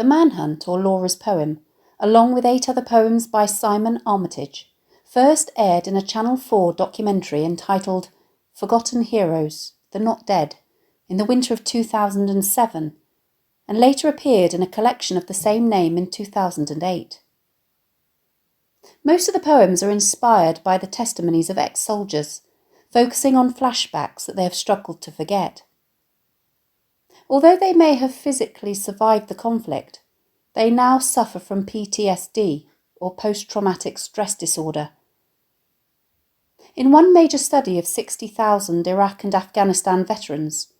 The Manhunt, or Laura's poem, along with 8 other poems by Simon Armitage, first aired in a Channel 4 documentary entitled Forgotten Heroes, The Not Dead, in the winter of 2007, and later appeared in a collection of the same name in 2008. Most of the poems are inspired by the testimonies of ex-soldiers, focusing on flashbacks that they have struggled to forget. Although they may have physically survived the conflict, they now suffer from PTSD, or post-traumatic stress disorder. In one major study of 60,000 Iraq and Afghanistan veterans,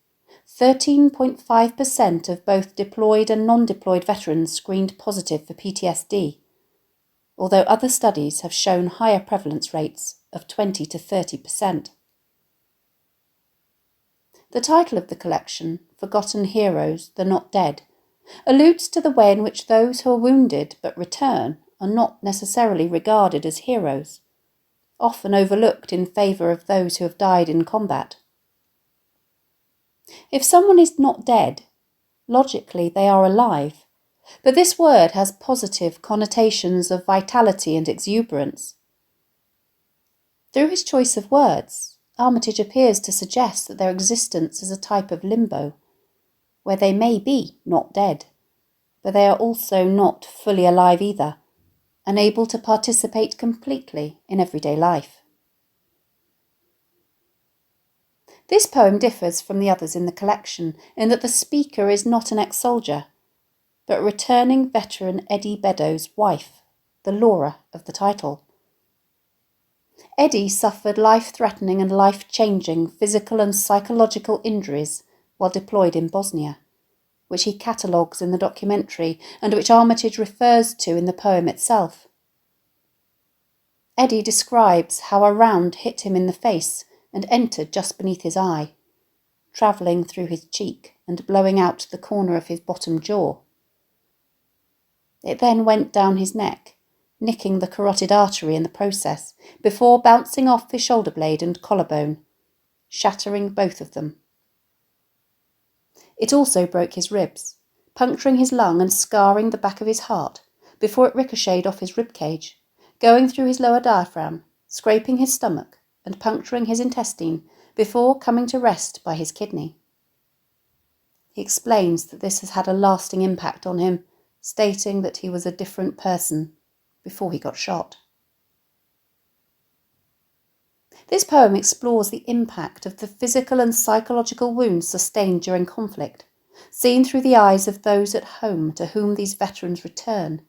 13.5% of both deployed and non-deployed veterans screened positive for PTSD, although other studies have shown higher prevalence rates of 20 to 30%. The title of the collection, Forgotten Heroes, The Not Dead, alludes to the way in which those who are wounded but return are not necessarily regarded as heroes, often overlooked in favour of those who have died in combat. If someone is not dead, logically they are alive, but this word has positive connotations of vitality and exuberance. Through his choice of words, Armitage appears to suggest that their existence is a type of limbo, where they may be not dead, but they are also not fully alive either, unable to participate completely in everyday life. This poem differs from the others in the collection in that the speaker is not an ex-soldier, but returning veteran Eddie Beddoes' wife, the Laura of the title. Eddie suffered life-threatening and life-changing physical and psychological injuries while deployed in Bosnia, which he catalogues in the documentary and which Armitage refers to in the poem itself. Eddie describes how a round hit him in the face and entered just beneath his eye, travelling through his cheek and blowing out the corner of his bottom jaw. It then went down his neck, nicking the carotid artery in the process, before bouncing off his shoulder blade and collarbone, shattering both of them. It also broke his ribs, puncturing his lung and scarring the back of his heart, before it ricocheted off his rib cage, going through his lower diaphragm, scraping his stomach, and puncturing his intestine, before coming to rest by his kidney. He explains that this has had a lasting impact on him, stating that he was a different person before he got shot. This poem explores the impact of the physical and psychological wounds sustained during conflict, seen through the eyes of those at home to whom these veterans return,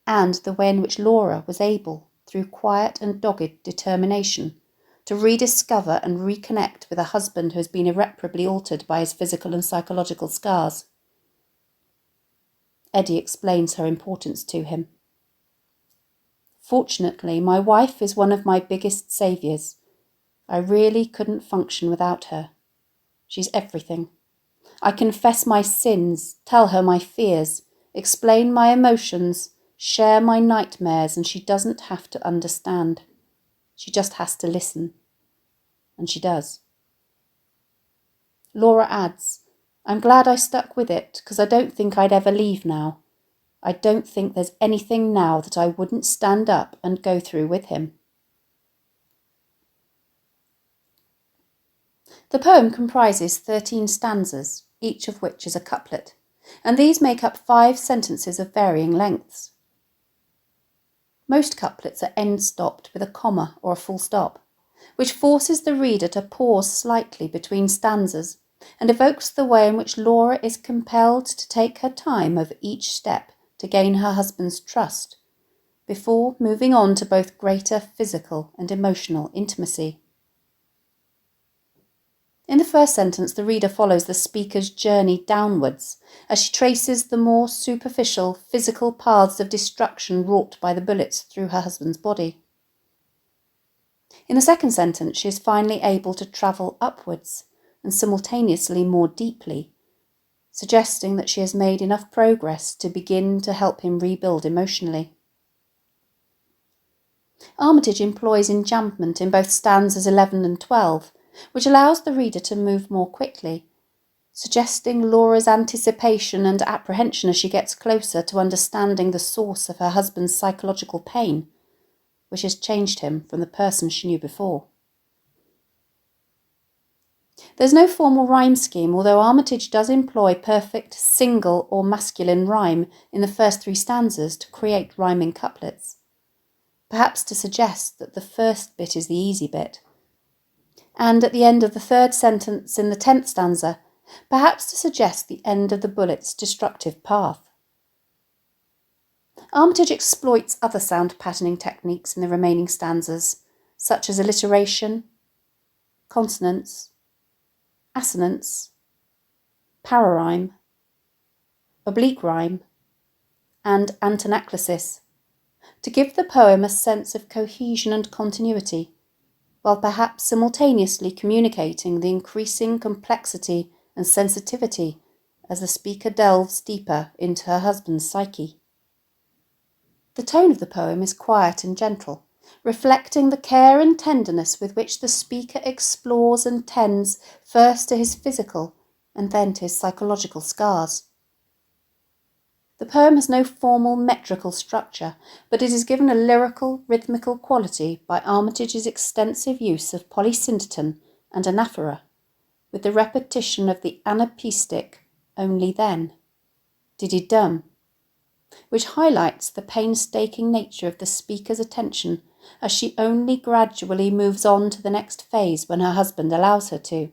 and the way in which Laura was able, through quiet and dogged determination, to rediscover and reconnect with a husband who has been irreparably altered by his physical and psychological scars. Eddie explains her importance to him. Fortunately, my wife is one of my biggest saviours. I really couldn't function without her. She's everything. I confess my sins, tell her my fears, explain my emotions, share my nightmares, and she doesn't have to understand. She just has to listen. And she does. Laura adds, I'm glad I stuck with it, because I don't think I'd ever leave now. I don't think there's anything now that I wouldn't stand up and go through with him. The poem comprises 13 stanzas, each of which is a couplet, and these make up 5 sentences of varying lengths. Most couplets are end-stopped with a comma or a full stop, which forces the reader to pause slightly between stanzas and evokes the way in which Laura is compelled to take her time over each step to gain her husband's trust, before moving on to both greater physical and emotional intimacy. In the first sentence, the reader follows the speaker's journey downwards as she traces the more superficial physical paths of destruction wrought by the bullets through her husband's body. In the second sentence, she is finally able to travel upwards and simultaneously more deeply, suggesting that she has made enough progress to begin to help him rebuild emotionally. Armitage employs enjambment in both stanzas 11 and 12, which allows the reader to move more quickly, suggesting Laura's anticipation and apprehension as she gets closer to understanding the source of her husband's psychological pain, which has changed him from the person she knew before. There's no formal rhyme scheme, although Armitage does employ perfect single or masculine rhyme in the first 3 stanzas to create rhyming couplets, perhaps to suggest that the first bit is the easy bit, and at the end of the 3rd sentence in the 10th stanza, perhaps to suggest the end of the bullet's destructive path. Armitage exploits other sound patterning techniques in the remaining stanzas, such as alliteration, consonance, assonance, pararhyme, oblique rhyme, and antinaclasis, to give the poem a sense of cohesion and continuity, while perhaps simultaneously communicating the increasing complexity and sensitivity as the speaker delves deeper into her husband's psyche. The tone of the poem is quiet and gentle, reflecting the care and tenderness with which the speaker explores and tends first to his physical and then to his psychological scars. The poem has no formal metrical structure, but it is given a lyrical, rhythmical quality by Armitage's extensive use of polysyndeton and anaphora, with the repetition of the anapaestic "only then," dididum, which highlights the painstaking nature of the speaker's attention as she only gradually moves on to the next phase when her husband allows her to.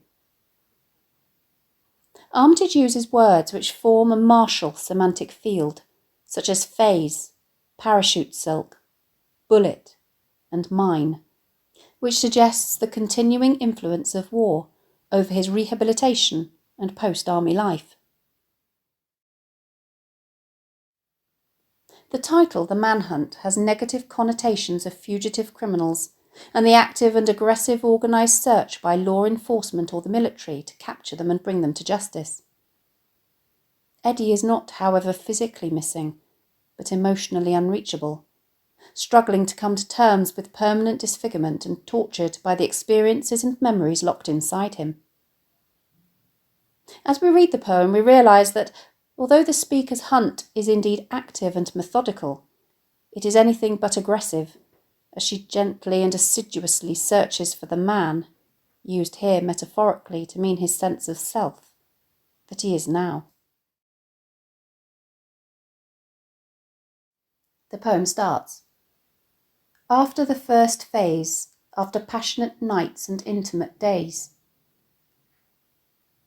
Armitage uses words which form a martial semantic field, such as phase, parachute silk, bullet, and mine, which suggests the continuing influence of war over his rehabilitation and post-army life. The title, The Manhunt, has negative connotations of fugitive criminals and the active and aggressive organised search by law enforcement or the military to capture them and bring them to justice. Eddie is not, however, physically missing, but emotionally unreachable, struggling to come to terms with permanent disfigurement and tortured by the experiences and memories locked inside him. As we read the poem, we realise that, although the speaker's hunt is indeed active and methodical, it is anything but aggressive, as she gently and assiduously searches for the man, used here metaphorically to mean his sense of self, that he is now. The poem starts. After the first phase, after passionate nights and intimate days.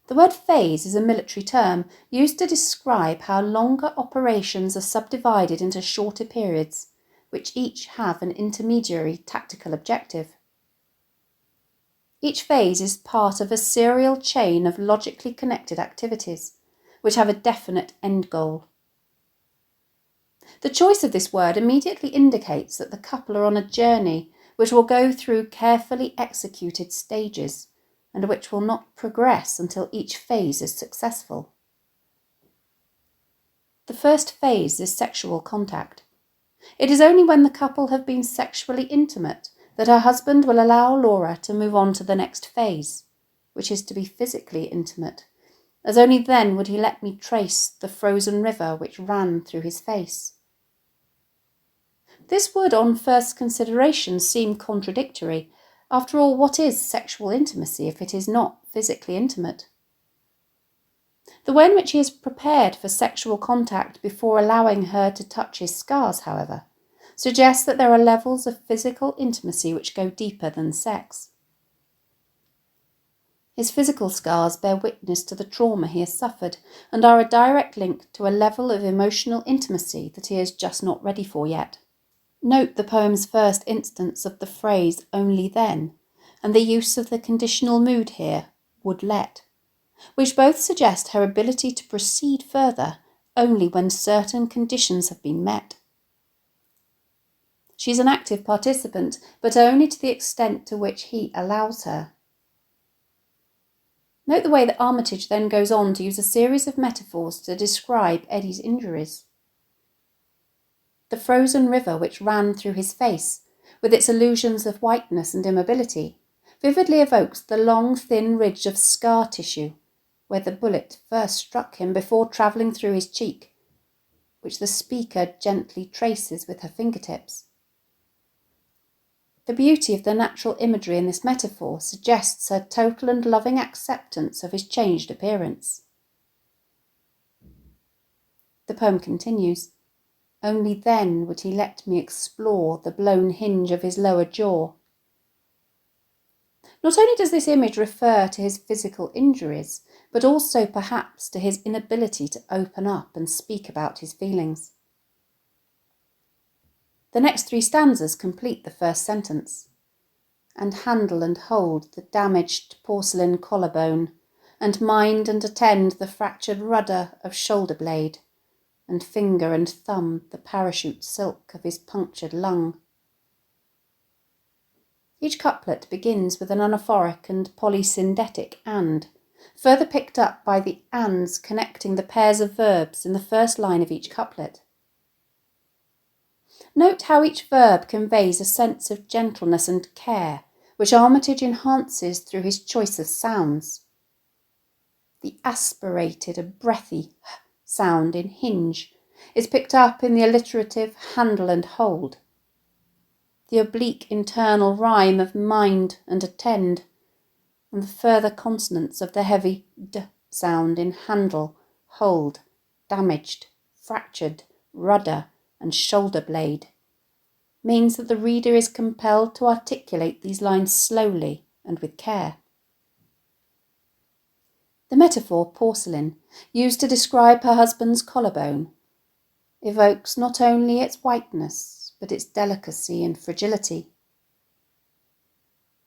The word phase is a military term used to describe how longer operations are subdivided into shorter periods, which each have an intermediary tactical objective. Each phase is part of a serial chain of logically connected activities, which have a definite end goal. The choice of this word immediately indicates that the couple are on a journey which will go through carefully executed stages, and which will not progress until each phase is successful. The first phase is sexual contact. It is only when the couple have been sexually intimate that her husband will allow Laura to move on to the next phase, which is to be physically intimate, as only then would he let me trace the frozen river which ran through his face. This would, on first consideration, seem contradictory. After all, what is sexual intimacy if it is not physically intimate? The way in which he is prepared for sexual contact before allowing her to touch his scars, however, suggests that there are levels of physical intimacy which go deeper than sex. His physical scars bear witness to the trauma he has suffered and are a direct link to a level of emotional intimacy that he is just not ready for yet. Note the poem's first instance of the phrase "only then" and the use of the conditional mood here, "would let," which both suggest her ability to proceed further only when certain conditions have been met. She is an active participant, but only to the extent to which he allows her. Note the way that Armitage then goes on to use a series of metaphors to describe Eddie's injuries. The frozen river which ran through his face, with its illusions of whiteness and immobility, vividly evokes the long, thin ridge of scar tissue, where the bullet first struck him before travelling through his cheek, which the speaker gently traces with her fingertips. The beauty of the natural imagery in this metaphor suggests her total and loving acceptance of his changed appearance. The poem continues, "Only then would he let me explore the blown hinge of his lower jaw." Not only does this image refer to his physical injuries, but also perhaps to his inability to open up and speak about his feelings. The next 3 stanzas complete the first sentence. "And handle and hold the damaged porcelain collarbone, and mind and attend the fractured rudder of shoulder blade, and finger and thumb the parachute silk of his punctured lung." Each couplet begins with an anaphoric and polysyndetic and, further picked up by the ands connecting the pairs of verbs in the first line of each couplet. Note how each verb conveys a sense of gentleness and care, which Armitage enhances through his choice of sounds. The aspirated, a breathy sound in hinge is picked up in the alliterative handle and hold. The oblique internal rhyme of mind and attend, and the further consonants of the heavy d sound in handle, hold, damaged, fractured, rudder, and shoulder blade, means that the reader is compelled to articulate these lines slowly and with care. The metaphor porcelain, used to describe her husband's collarbone, evokes not only its whiteness, but its delicacy and fragility.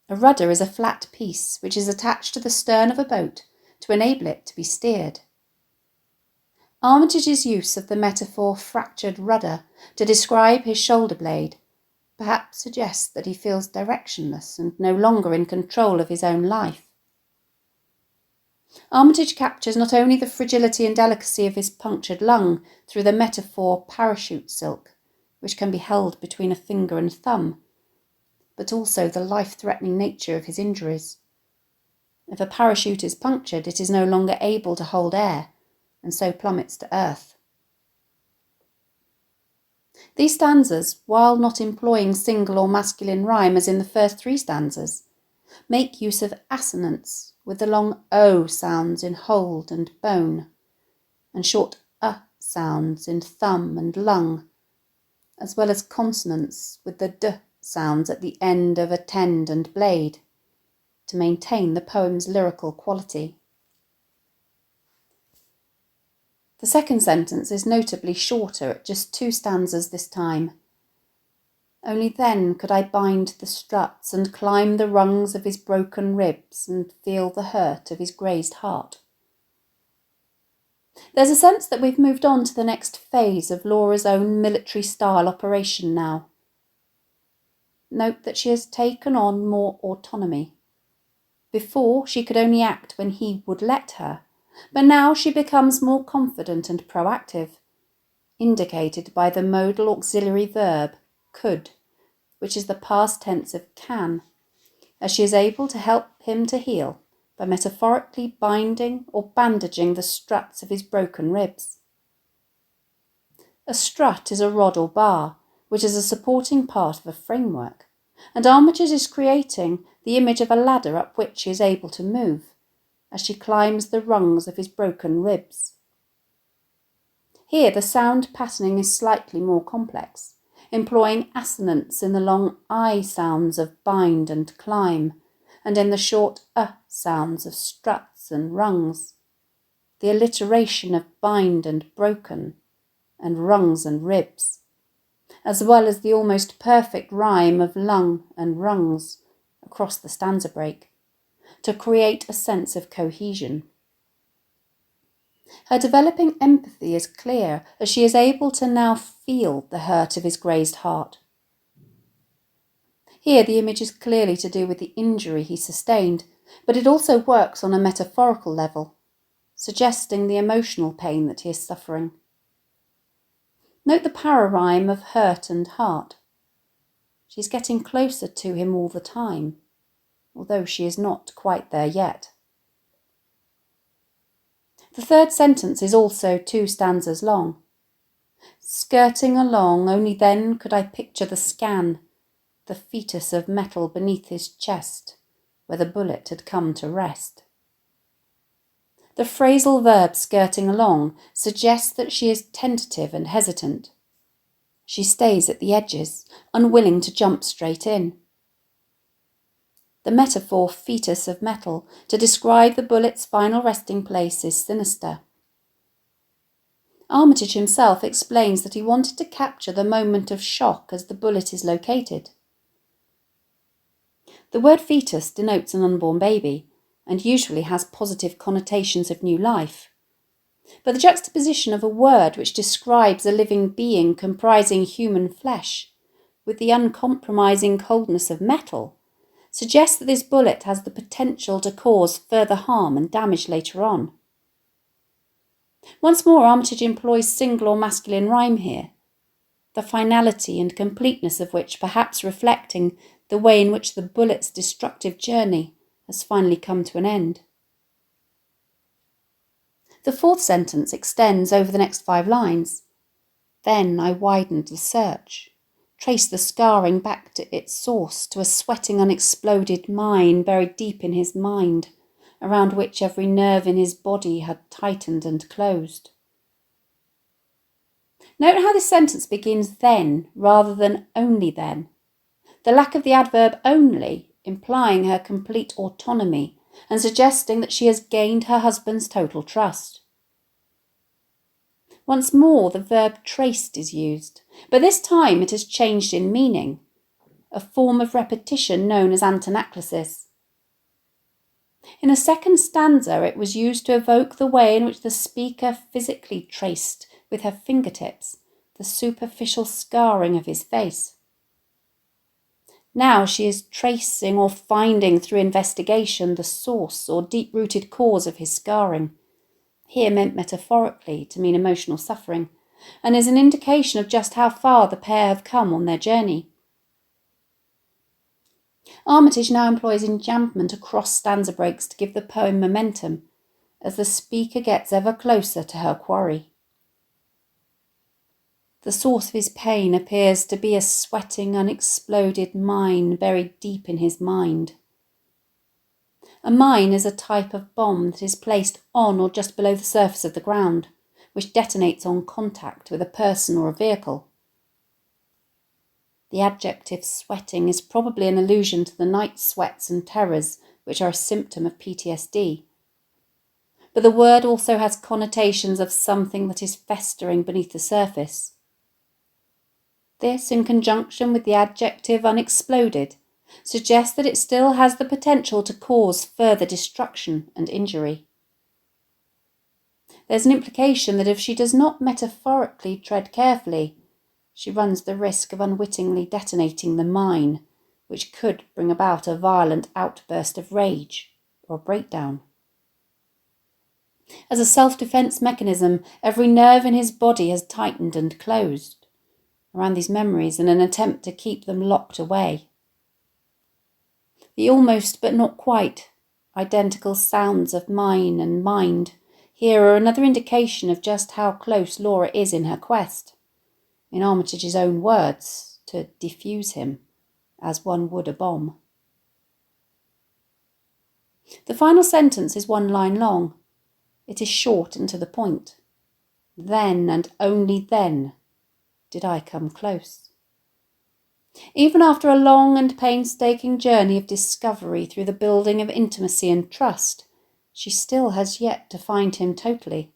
A rudder is a flat piece which is attached to the stern of a boat to enable it to be steered. Armitage's use of the metaphor fractured rudder to describe his shoulder blade perhaps suggests that he feels directionless and no longer in control of his own life. Armitage captures not only the fragility and delicacy of his punctured lung through the metaphor parachute silk, which can be held between a finger and thumb, but also the life-threatening nature of his injuries. If a parachute is punctured, it is no longer able to hold air, and so plummets to earth. These stanzas, while not employing single or masculine rhyme as in the first 3 stanzas, make use of assonance with the long O sounds in hold and bone, and short sounds in thumb and lung, as well as consonants with the d sounds at the end of attend and blade, to maintain the poem's lyrical quality. The second sentence is notably shorter at just 2 stanzas this time. "Only then could I bind the struts and climb the rungs of his broken ribs and feel the hurt of his grazed heart." There's a sense that we've moved on to the next phase of Laura's own military-style operation now. Note that she has taken on more autonomy. Before, she could only act when he would let her, but now she becomes more confident and proactive, indicated by the modal auxiliary verb could, which is the past tense of can, as she is able to help him to heal by metaphorically binding or bandaging the struts of his broken ribs. A strut is a rod or bar, which is a supporting part of a framework, and Armitage is creating the image of a ladder up which she is able to move, as she climbs the rungs of his broken ribs. Here the sound patterning is slightly more complex, employing assonance in the long I sounds of bind and climb, and in the short sounds of struts and rungs, the alliteration of bind and broken, and rungs and ribs, as well as the almost perfect rhyme of lung and rungs across the stanza break, to create a sense of cohesion. Her developing empathy is clear as she is able to now feel the hurt of his grazed heart. Here the image is clearly to do with the injury he sustained, but it also works on a metaphorical level, suggesting the emotional pain that he is suffering. Note the para-rhyme of hurt and heart. She's getting closer to him all the time, although she is not quite there yet. The third sentence is also 2 stanzas long. Skirting along, only then could I picture the scan, the fetus of metal beneath his chest, where the bullet had come to rest. The phrasal verb skirting along suggests that she is tentative and hesitant. She stays at the edges, unwilling to jump straight in. The metaphor fetus of metal to describe the bullet's final resting place is sinister. Armitage himself explains that he wanted to capture the moment of shock as the bullet is located. The word fetus denotes an unborn baby and usually has positive connotations of new life. But the juxtaposition of a word which describes a living being comprising human flesh with the uncompromising coldness of metal suggests that this bullet has the potential to cause further harm and damage later on. Once more, Armitage employs single or masculine rhyme here, the finality and completeness of which perhaps reflecting the way in which the bullet's destructive journey has finally come to an end. The fourth sentence extends over the next 5 lines. Then I widened the search, traced the scarring back to its source, to a sweating unexploded mine buried deep in his mind, around which every nerve in his body had tightened and closed. Note how this sentence begins then rather than only then. The lack of the adverb only implying her complete autonomy and suggesting that she has gained her husband's total trust. Once more, the verb traced is used, but this time it has changed in meaning, a form of repetition known as antinaclasis. In a second stanza, it was used to evoke the way in which the speaker physically traced with her fingertips the superficial scarring of his face. Now she is tracing or finding through investigation the source or deep-rooted cause of his scarring, here meant metaphorically to mean emotional suffering, and is an indication of just how far the pair have come on their journey. Armitage now employs enjambment across stanza breaks to give the poem momentum, as the speaker gets ever closer to her quarry. The source of his pain appears to be a sweating, unexploded mine buried deep in his mind. A mine is a type of bomb that is placed on or just below the surface of the ground, which detonates on contact with a person or a vehicle. The adjective sweating is probably an allusion to the night sweats and terrors which are a symptom of PTSD. But the word also has connotations of something that is festering beneath the surface. This, in conjunction with the adjective unexploded, suggests that it still has the potential to cause further destruction and injury. There's an implication that if she does not metaphorically tread carefully, she runs the risk of unwittingly detonating the mine, which could bring about a violent outburst of rage or breakdown. As a self-defense mechanism, every nerve in his body has tightened and closed around these memories in an attempt to keep them locked away. The almost but not quite identical sounds of mine and mind here are another indication of just how close Laura is in her quest, in Armitage's own words, to defuse him, as one would a bomb. The final sentence is 1 line long. It is short and to the point. Then and only then did I come close. Even after a long and painstaking journey of discovery through the building of intimacy and trust, she still has yet to find him totally.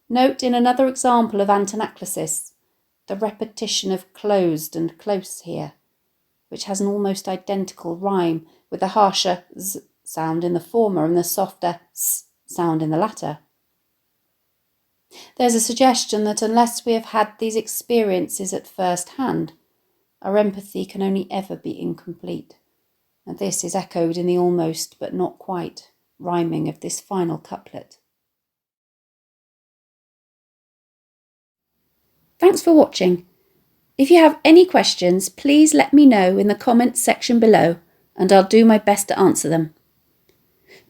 Note in another example of antinaclasis, the repetition of closed and close here, which has an almost identical rhyme with the harsher z sound in the former and the softer s sound in the latter. There's a suggestion that unless we have had these experiences at first hand, our empathy can only ever be incomplete, and this is echoed in the almost but not quite rhyming of this final couplet. Thanks for watching. If you have any questions, please let me know in the comments section below, and I'll do my best to answer them.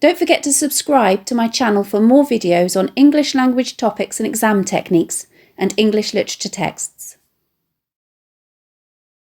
Don't forget to subscribe to my channel for more videos on English language topics and exam techniques and English literature texts.